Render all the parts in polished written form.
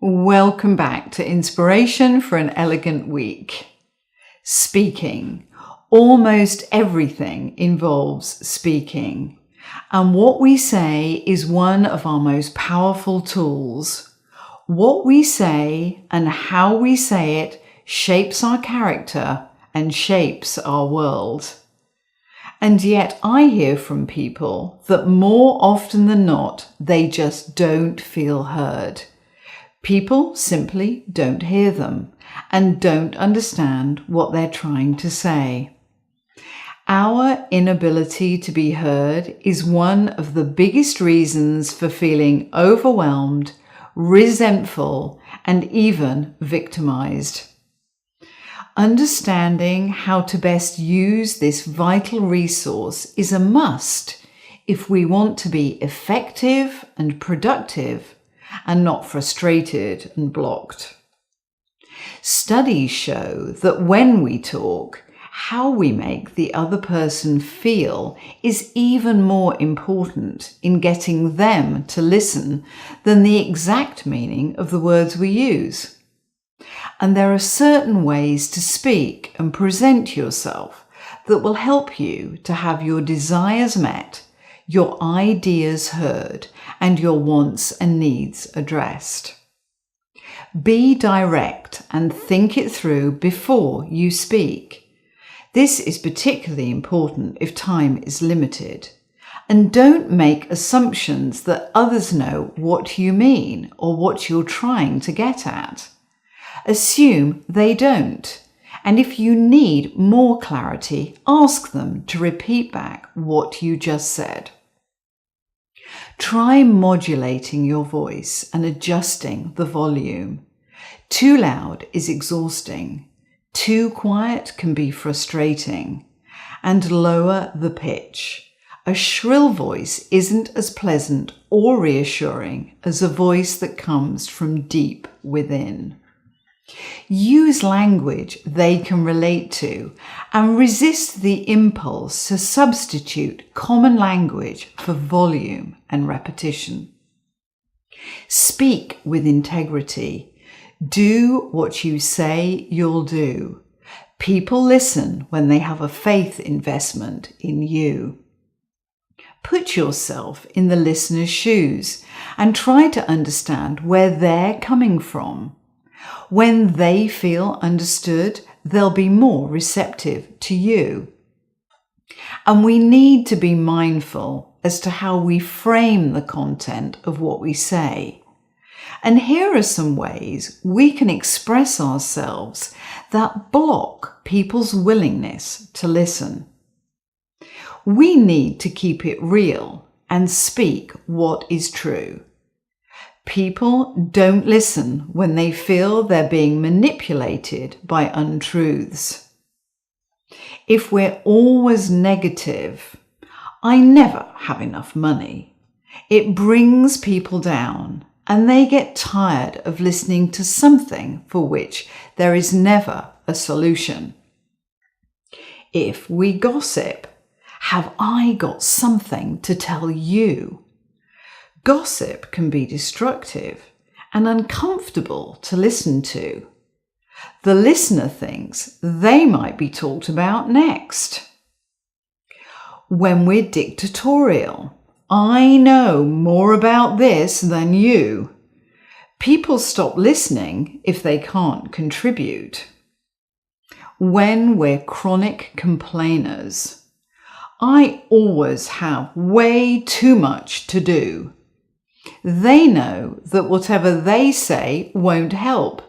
Welcome back to Inspiration for an Elegant Week. Speaking. Almost everything involves speaking. And what we say is one of our most powerful tools. What we say and how we say it shapes our character and shapes our world. And yet I hear from people that more often than not, they just don't feel heard. People simply don't hear them and don't understand what they're trying to say. Our inability to be heard is one of the biggest reasons for feeling overwhelmed, resentful, and even victimized. Understanding how to best use this vital resource is a must if we want to be effective and productive and not frustrated and blocked. Studies show that when we talk, how we make the other person feel is even more important in getting them to listen than the exact meaning of the words we use. And there are certain ways to speak and present yourself that will help you to have your desires met, your ideas heard, and your wants and needs addressed. Be direct and think it through before you speak. This is particularly important if time is limited. And don't make assumptions that others know what you mean or what you're trying to get at. Assume they don't. And if you need more clarity, ask them to repeat back what you just said. Try modulating your voice and adjusting the volume. Too loud is exhausting. Too quiet can be frustrating. And lower the pitch. A shrill voice isn't as pleasant or reassuring as a voice that comes from deep within. Use language they can relate to and resist the impulse to substitute common language for volume and repetition. Speak with integrity. Do what you say you'll do. People listen when they have a faith investment in you. Put yourself in the listener's shoes and try to understand where they're coming from. When they feel understood, they'll be more receptive to you. And we need to be mindful as to how we frame the content of what we say. And here are some ways we can express ourselves that block people's willingness to listen. We need to keep it real and speak what is true. People don't listen when they feel they're being manipulated by untruths. If we're always negative, I never have enough money, it brings people down and they get tired of listening to something for which there is never a solution. If we gossip, have I got something to tell you? Gossip can be destructive and uncomfortable to listen to. The listener thinks they might be talked about next. When we're dictatorial, I know more about this than you. People stop listening if they can't contribute. When we're chronic complainers, I always have way too much to do. They know that whatever they say won't help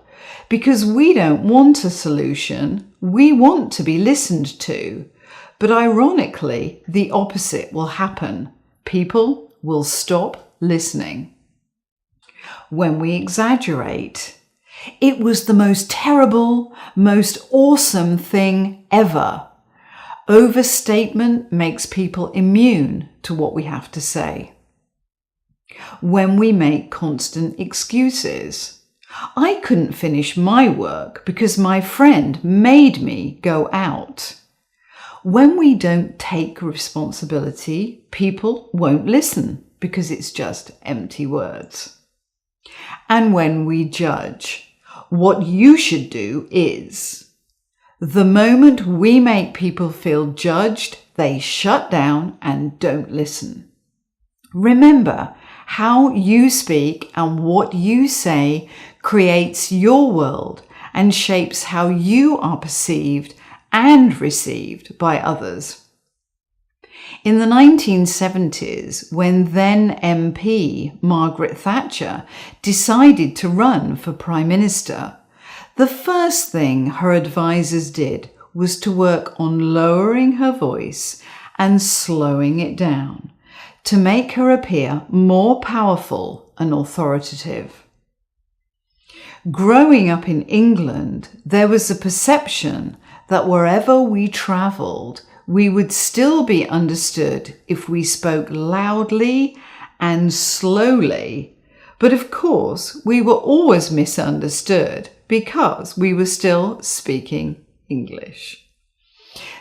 because we don't want a solution, we want to be listened to. But ironically, the opposite will happen. People will stop listening. When we exaggerate, it was the most terrible, most awesome thing ever. Overstatement makes people immune to what we have to say. When we make constant excuses. I couldn't finish my work because my friend made me go out. When we don't take responsibility, people won't listen because it's just empty words. And when we judge, what you should do is, the moment we make people feel judged, they shut down and don't listen. Remember, how you speak and what you say creates your world and shapes how you are perceived and received by others. In the 1970s, when then MP Margaret Thatcher decided to run for Prime Minister, the first thing her advisors did was to work on lowering her voice and slowing it down to make her appear more powerful and authoritative. Growing up in England, there was a perception that wherever we travelled, we would still be understood if we spoke loudly and slowly. But of course, we were always misunderstood because we were still speaking English.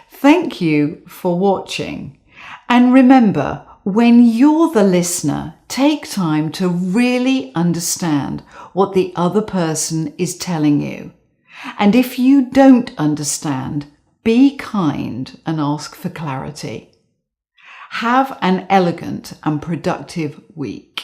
Thank you for watching. And remember, when you're the listener, take time to really understand what the other person is telling you. And if you don't understand, be kind and ask for clarity. Have an elegant and productive week.